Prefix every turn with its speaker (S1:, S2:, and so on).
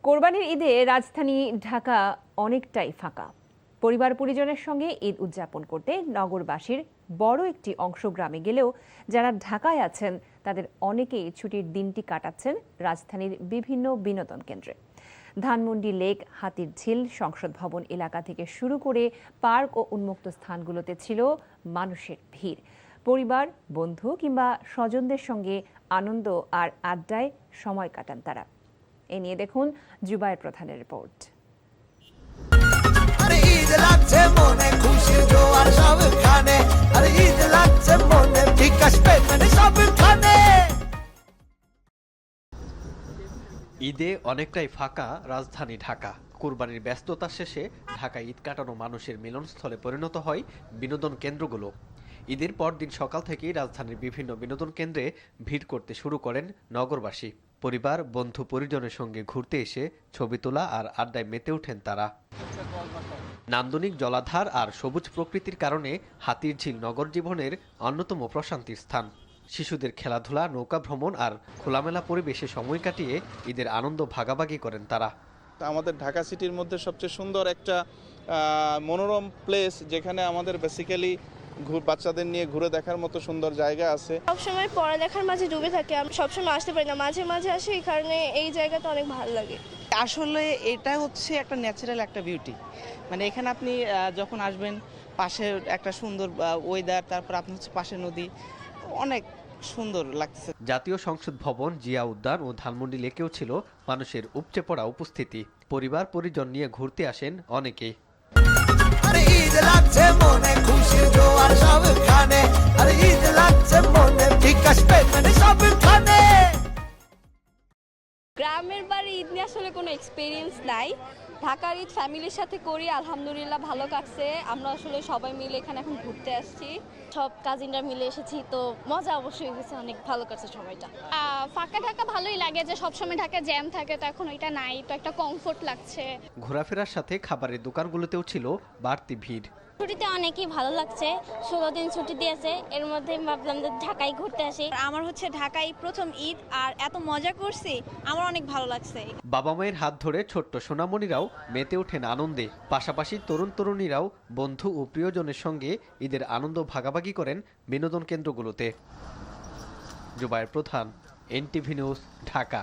S1: কোরবানির ঈদে রাজধানী ঢাকা অনেকটাই ফাঁকা। পরিবার পরিজনের সঙ্গে ঈদ উদযাপন করতে নগরবাসীর বড় একটি অংশ গ্রামে গেলেও যারা ঢাকায় আছেন তাদের অনেকেই ছুটির দিনটি কাটাচ্ছেন রাজধানীর বিভিন্ন বিনোদন কেন্দ্রে। ধানমন্ডি লেক, হাতির ঝিল, সংসদ ভবন এলাকা থেকে শুরু করে পার্ক ও উন্মুক্ত স্থানগুলোতে ছিল মানুষের ভিড়। পরিবার, বন্ধু কিংবা স্বজনদের সঙ্গে আনন্দ আর আড্ডায় সময় কাটান তারা। এ নিয়ে দেখুন জুবায়ের প্রধানের রিপোর্ট।
S2: ঈদে অনেকটাই ফাঁকা রাজধানী ঢাকা। কুরবানির ব্যস্ততা শেষে ঢাকা ঈদ কাটানো মানুষের মিলনস্থলে পরিণত হয় বিনোদন কেন্দ্রগুলো। ঈদের পরদিন সকাল থেকেই রাজধানীর বিভিন্ন বিনোদন কেন্দ্রে ভিড় করতে শুরু করেন নগরবাসী। পরিবার, বন্ধু পরিজনের সঙ্গে ঘুরতে এসে ছবি তোলা আর আড্ডায় মেতে ওঠেন তারা। নান্দনিক জলাধার আর সবুজ প্রকৃতির কারণে হাতির ঝিল নগর জীবনের অন্যতম প্রশান্তির স্থান। শিশুদের খেলাধুলা, নৌকা ভ্রমণ আর খোলামেলা পরিবেশে সময় কাটিয়ে ঈদের আনন্দ ভাগাভাগি করেন তারা।
S3: আমাদের ঢাকা সিটির মধ্যে সবচেয়ে সুন্দর একটা মনোরম প্লেস, যেখানে আমাদের বেসিক্যালি বাচ্চাদের নিয়ে ঘুরে দেখার মতো সুন্দর জায়গা আছে।
S4: সবসময় পড়ালেখার মাঝে ডুবে থাকি, আমি সবসময় আসতে পারি না, মাঝে মাঝে আসি, এই কারণে এই জায়গাটা অনেক ভালো লাগে।
S5: আসলে এটা হচ্ছে একটা ন্যাচারাল একটা বিউটি, মানে এখানে আপনি যখন আসবেন পাশে একটা সুন্দর ওয়েদার, তারপর আপনার হচ্ছে পাশে নদী, অনেক সুন্দর লাগছে।
S2: জাতীয় সংসদ ভবন, জিয়া উদ্যান ও ধানমন্ডি লেকেও ছিল মানুষের উপচে পড়া উপস্থিতি। পরিবার পরিজন নিয়ে ঘুরতে আসেন অনেকেই।
S6: গ্রামের বাড়ি ঈদ নিয়ে আসলে কোনো এক্সপিরিয়েন্স নাই। ঢাকার ঈদ ফ্যামিলির সাথে করি, আলহামদুলিল্লাহ ভালো কাটছে। আমরা আসলে সবাই মিলে এখানে এখন ঘুরতে আসছি, সব কাজিনরা মিলে এসেছি, তো মজা অবশ্যই হয়েছে, অনেক ভালো কাটছে সময়টা।
S7: ফাঁকা ঢাকা ভালোই লাগে, যে সবসময় ঢাকা জ্যাম থাকে, তো এখন ওইটা নাই, তো একটা কমফোর্ট লাগছে।
S2: ঘোরাফেরার সাথে খাবারের দোকানগুলোতেও ছিল বাড়তি ভিড়।
S8: ছুটিতে অনেকই ভালো লাগছে, 16 দিন ছুটি দিয়েছে, এর মধ্যে ভাবলাম যে ঢাকায় ঘুরতে আসি।
S6: আমার হচ্ছে ঢাকায় প্রথম ঈদ, আর এত মজা করছি, আমার অনেক ভালো লাগছে।
S2: বাবা মায়ের হাত ধরে ছোট্ট সোনামণিরাও মেতে ওঠেন আনন্দে। পাশাপাশি তরুণ তরুণীরাও বন্ধু ও প্রিয়জনের সঙ্গে ঈদের আনন্দ ভাগাভাগি করেন বিনোদন কেন্দ্রগুলোতে। জুবায়ের প্রধান, এনটিভি নিউজ, ঢাকা।